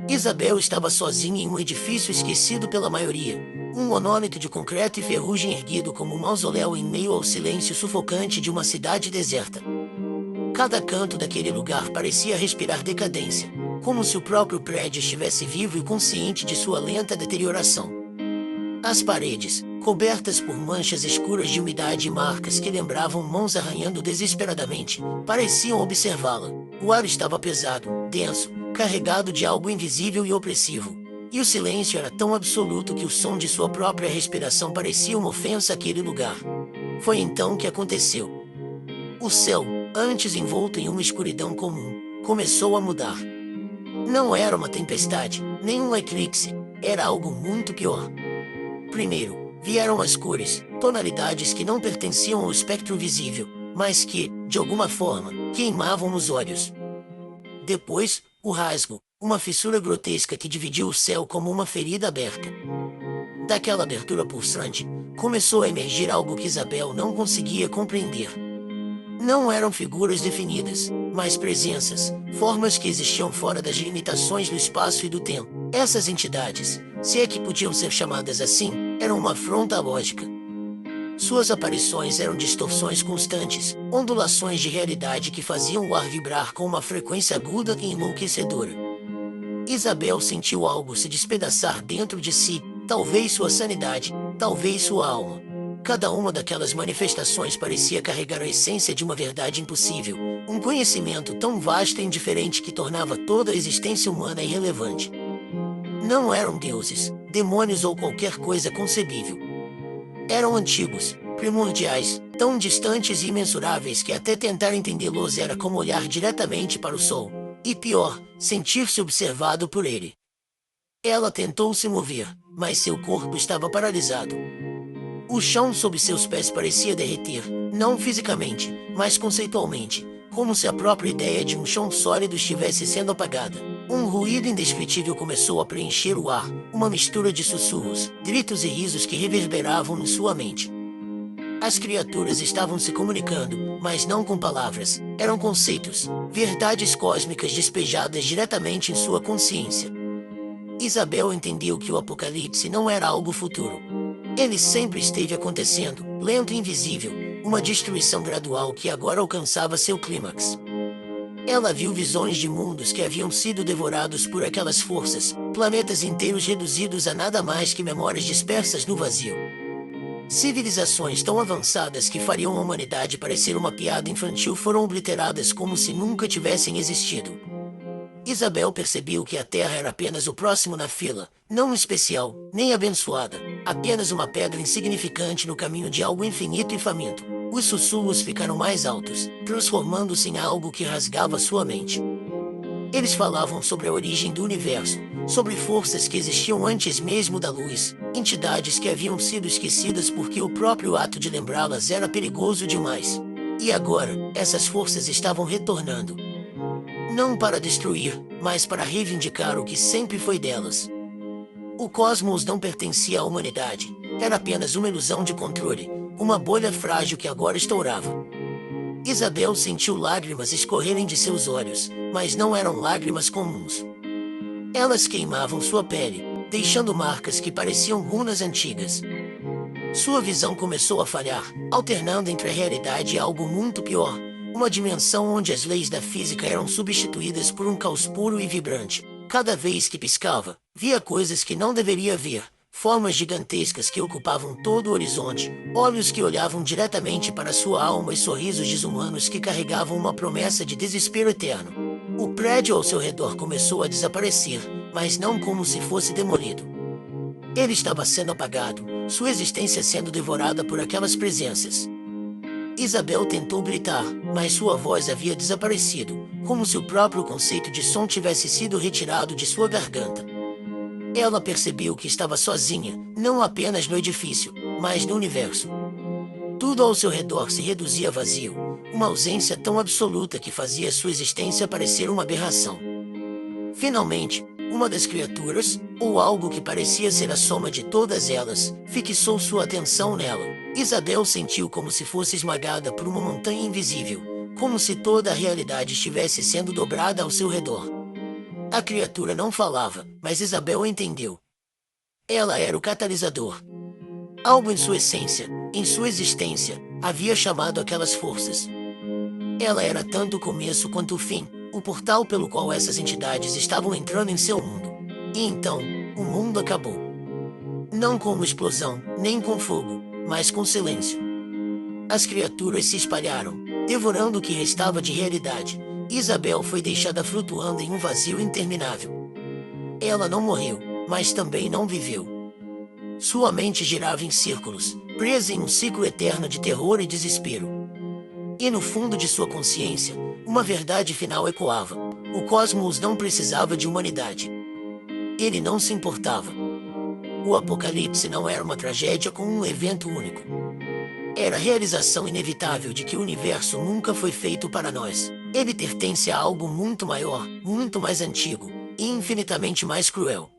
Isabel estava sozinha em um edifício esquecido pela maioria. Um monólito de concreto e ferrugem erguido como um mausoléu em meio ao silêncio sufocante de uma cidade deserta. Cada canto daquele lugar parecia respirar decadência, como se o próprio prédio estivesse vivo e consciente de sua lenta deterioração. As paredes, cobertas por manchas escuras de umidade e marcas que lembravam mãos arranhando desesperadamente, pareciam observá-la. O ar estava pesado, denso, carregado de algo invisível e opressivo. E o silêncio era tão absoluto que o som de sua própria respiração parecia uma ofensa àquele lugar. Foi então que aconteceu. O céu, antes envolto em uma escuridão comum, começou a mudar. Não era uma tempestade, nem um eclipse, era algo muito pior. Primeiro, vieram as cores, tonalidades que não pertenciam ao espectro visível, mas que, de alguma forma, queimavam nos olhos. Depois, o rasgo, uma fissura grotesca que dividiu o céu como uma ferida aberta. Daquela abertura pulsante, começou a emergir algo que Isabel não conseguia compreender. Não eram figuras definidas, mas presenças, formas que existiam fora das limitações do espaço e do tempo. Essas entidades, se é que podiam ser chamadas assim, eram uma afronta à lógica. Suas aparições eram distorções constantes, ondulações de realidade que faziam o ar vibrar com uma frequência aguda e enlouquecedora. Isabel sentiu algo se despedaçar dentro de si, talvez sua sanidade, talvez sua alma. Cada uma daquelas manifestações parecia carregar a essência de uma verdade impossível, um conhecimento tão vasto e indiferente que tornava toda a existência humana irrelevante. Não eram deuses, demônios ou qualquer coisa concebível. Eram antigos, primordiais, tão distantes e imensuráveis que até tentar entendê-los era como olhar diretamente para o sol, e pior, sentir-se observado por ele. Ela tentou se mover, mas seu corpo estava paralisado. O chão sob seus pés parecia derreter, não fisicamente, mas conceitualmente, como se a própria ideia de um chão sólido estivesse sendo apagada. Um ruído indescritível começou a preencher o ar, uma mistura de sussurros, gritos e risos que reverberavam em sua mente. As criaturas estavam se comunicando, mas não com palavras, eram conceitos, verdades cósmicas despejadas diretamente em sua consciência. Isabel entendeu que o apocalipse não era algo futuro. Ele sempre esteve acontecendo, lento e invisível, uma destruição gradual que agora alcançava seu clímax. Ela viu visões de mundos que haviam sido devorados por aquelas forças, planetas inteiros reduzidos a nada mais que memórias dispersas no vazio. Civilizações tão avançadas que fariam a humanidade parecer uma piada infantil foram obliteradas como se nunca tivessem existido. Isabel percebeu que a Terra era apenas o próximo na fila, não especial, nem abençoada, apenas uma pedra insignificante no caminho de algo infinito e faminto. Os sussurros ficaram mais altos, transformando-se em algo que rasgava sua mente. Eles falavam sobre a origem do universo, sobre forças que existiam antes mesmo da luz, entidades que haviam sido esquecidas porque o próprio ato de lembrá-las era perigoso demais. E agora, essas forças estavam retornando. Não para destruir, mas para reivindicar o que sempre foi delas. O cosmos não pertencia à humanidade, era apenas uma ilusão de controle, uma bolha frágil que agora estourava. Isabel sentiu lágrimas escorrerem de seus olhos, mas não eram lágrimas comuns. Elas queimavam sua pele, deixando marcas que pareciam runas antigas. Sua visão começou a falhar, alternando entre a realidade e algo muito pior, uma dimensão onde as leis da física eram substituídas por um caos puro e vibrante. Cada vez que piscava, via coisas que não deveria ver, formas gigantescas que ocupavam todo o horizonte, olhos que olhavam diretamente para sua alma e sorrisos desumanos que carregavam uma promessa de desespero eterno. O prédio ao seu redor começou a desaparecer, mas não como se fosse demolido. Ele estava sendo apagado, sua existência sendo devorada por aquelas presenças. Isabel tentou gritar, mas sua voz havia desaparecido, como se o próprio conceito de som tivesse sido retirado de sua garganta. Ela percebeu que estava sozinha, não apenas no edifício, mas no universo. Tudo ao seu redor se reduzia a vazio, uma ausência tão absoluta que fazia sua existência parecer uma aberração. Finalmente, uma das criaturas, ou algo que parecia ser a soma de todas elas, fixou sua atenção nela. Isabel sentiu como se fosse esmagada por uma montanha invisível, como se toda a realidade estivesse sendo dobrada ao seu redor. A criatura não falava, mas Isabel entendeu. Ela era o catalisador. Algo em sua essência, em sua existência, havia chamado aquelas forças. Ela era tanto o começo quanto o fim, o portal pelo qual essas entidades estavam entrando em seu mundo. E então, o mundo acabou. Não com uma explosão, nem com fogo, mas com silêncio. As criaturas se espalharam, devorando o que restava de realidade. Isabel foi deixada flutuando em um vazio interminável. Ela não morreu, mas também não viveu. Sua mente girava em círculos, presa em um ciclo eterno de terror e desespero. E no fundo de sua consciência, uma verdade final ecoava. O cosmos não precisava de humanidade. Ele não se importava. O apocalipse não era uma tragédia com um evento único. Era a realização inevitável de que o universo nunca foi feito para nós. Ele pertence a algo muito maior, muito mais antigo e infinitamente mais cruel.